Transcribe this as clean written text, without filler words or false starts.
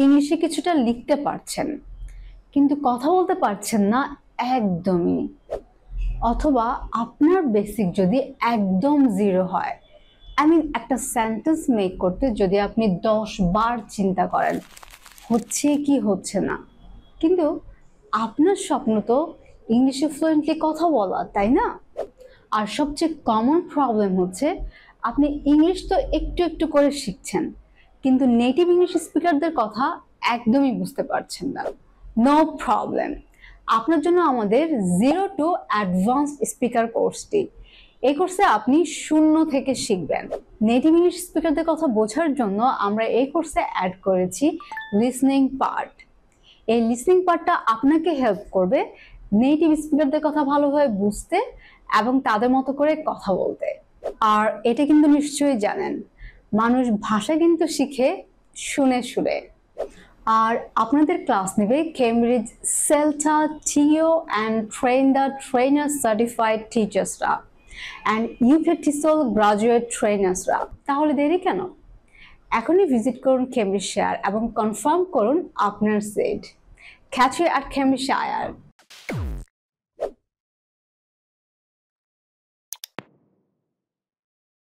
ইংলিশে কিছুটা লিখতে পারছেন কিন্তু কথা বলতে পারছেন না একদমই, অথবা আপনার বেসিক যদি একদম জিরো হয়, একটা সেন্টেন্স মেক করতে যদি আপনি 10 বার চিন্তা করেন হচ্ছে কি হচ্ছে না, কিন্তু আপনার স্বপ্ন তো ইংলিশে ফ্লুয়েন্টলি কথা বলা, তাই না? আর সবচেয়ে কমন প্রবলেম হচ্ছে আপনি ইংলিশ তো একটু একটু করে শিখছেন কিন্তু নেটিভ ইংলিশ স্পিকারদের কথা একদমই বুঝতে পারছেন না। নো প্রবলেম, আপনার জন্য আমাদের 0 to অ্যাডভান্সড স্পিকার কোর্সটি। এই কোর্সে আপনি শূন্য থেকে শিখবেন। নেটিভ ইংলিশ স্পিকারদের কথা বোঝার জন্য আমরা এই কোর্সে অ্যাড করেছি লিসনিং পার্ট। এই লিসনিং পার্টটা আপনাকে হেল্প করবে নেটিভ স্পিকারদের কথা ভালোভাবে বুঝতে এবং তাদের মতো করে কথা বলতে। আর এটা কিন্তু নিশ্চয়ই জানেন, মানুষ ভাষা কিন্তু শিখে শুনে শুনে। আর আপনাদের ক্লাস নেবে কেমব্রিজ সেল্টা টিও and train the trainer certified টিচার্সরা অ্যান্ড ইউকে টিসল গ্রাজুয়েট ট্রেনার্সরা। তাহলে দেরি কেন? এখনই ভিজিট করুন কেমব্রিজশায়ার এবং কনফার্ম করুন আপনার seat. Catch you at Cambridgeshire.